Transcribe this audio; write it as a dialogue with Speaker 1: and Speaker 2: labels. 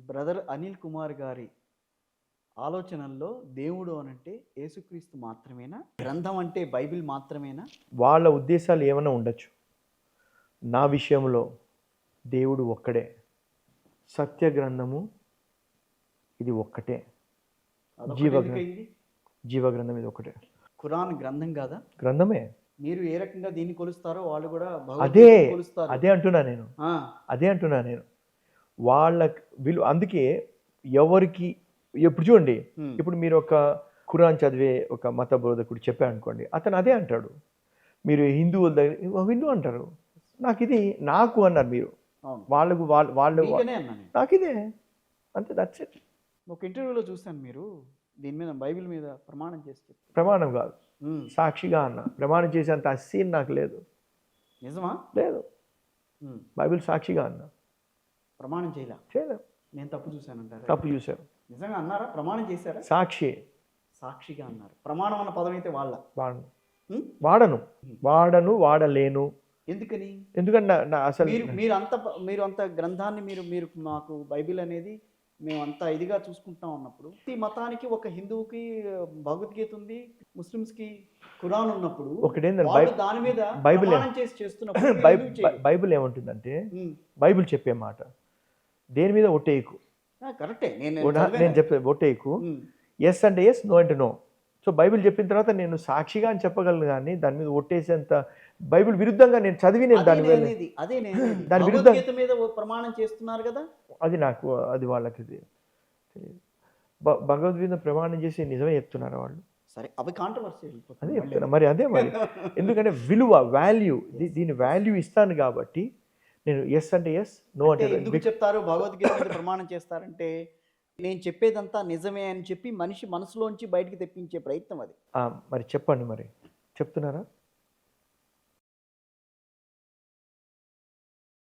Speaker 1: Brother Anil Kumar గారి ఆలోచనల్లో దేవుడు అనంటే యేసుక్రీస్తు మాత్రమేనా? గ్రంథం అంటే బైబిల్ మాత్రమేనా?
Speaker 2: వాళ్ళ ఉద్దేశాలు ఏమైనా ఉండొచ్చు. నా విషయంలో దేవుడు ఒక్కడే, సత్య గ్రంథము ఇది ఒక్కటే, జీవ గ్రంథం ఇది ఒక్కటే.
Speaker 1: ఖురాన్ గ్రంథం కాదా?
Speaker 2: గ్రంథమే.
Speaker 1: మీరు ఏ రకంగా దీన్ని కొలుస్తారో వాళ్ళు కూడా
Speaker 2: అదే
Speaker 1: కొలుస్తారు.
Speaker 2: అదే అంటున్నా నేను వాళ్ళ వీళ్ళు. అందుకే ఎవరికి ఇప్పుడు చూడండి, ఇప్పుడు మీరు ఒక ఖురాన్ చదివే ఒక మత బోధకుడు చెప్పారు అనుకోండి, అతను అదే అంటాడు. మీరు హిందువుల దగ్గర హిందూ అంటారు, నాకు అన్నారు మీరు, వాళ్ళకు వాళ్ళు నాకు ఇదే అంతే. That's it.
Speaker 1: ఒక ఇంటర్వ్యూలో చూశాను, మీరు దీని మీద బైబిల్ మీద ప్రమాణం చేస్తే.
Speaker 2: ప్రమాణం కాదు, సాక్షిగా అన్న. ప్రమాణం చేసేంత అస్సీన్ నాకు లేదు.
Speaker 1: నిజమా?
Speaker 2: లేదు. బైబిల్ సాక్షిగా అన్న.
Speaker 1: ప్రమాణం చేయలేదు. నేను తప్పు చూశానంటారు.
Speaker 2: తప్పు చూశారు.
Speaker 1: నిజంగా అన్నారా? ప్రమాణం చేశారా?
Speaker 2: సాక్షిగా
Speaker 1: అన్నారు. ప్రమాణం అన్న పదం అయితే
Speaker 2: వాడలేను.
Speaker 1: ఎందుకని?
Speaker 2: ఎందుకంటే అసలు
Speaker 1: మీరు అంత గ్రంథాన్ని మీరు మాకు బైబిల్ అనేది మేము అంత ఇదిగా చూసుకుంటాం ఉన్నప్పుడు, ఈ మతానికి ఒక హిందువుకి భగవద్గీత ఉంది, ముస్లిమ్స్కి ఖురాన్ ఉన్నప్పుడు దాని మీద
Speaker 2: బైబిల్
Speaker 1: చేసి చేస్తున్నప్పుడు
Speaker 2: బైబిల్ ఏమంటుందంటే, బైబిల్ చెప్పే మాట దేని మీద ఒట్టేయకు.
Speaker 1: కరెక్టే.
Speaker 2: నేను చెప్పే ఒట్టేయకు. ఎస్ అంటే ఎస్, నో అంటే నో. సో బైబిల్ చెప్పిన తర్వాత నేను సాక్షిగా అని చెప్పగలను, కానీ దాని మీద ఒట్టేసేంత బైబిల్ విరుద్ధంగా నేను చదివి దాని
Speaker 1: విరుద్ధంగా మీద ప్రమాణం చేస్తున్నారు కదా.
Speaker 2: అది వాళ్ళకి తెలియదు. భగవద్గీత ప్రమాణం చేసి నిజమే చెప్తున్నారు వాళ్ళు.
Speaker 1: సరే, అవి కాంట్రవర్సీ.
Speaker 2: అదే చెప్తున్నా మరి. ఎందుకంటే విలువ, వాల్యూ, దీని వాల్యూ ఇస్తాను కాబట్టి నేను ఎస్ అంటే ఎస్, నో అంటే.
Speaker 1: ఎందుకు చెప్తారు భగవద్గీత మీద ప్రమాణం చేస్తారంటే, నేను చెప్పేదంతా నిజమే అని చెప్పి మనిషి మనసులోంచి బయటికి తెప్పించే ప్రయత్నం అది.
Speaker 2: మరి చెప్పండి, మరి చెప్తున్నారా?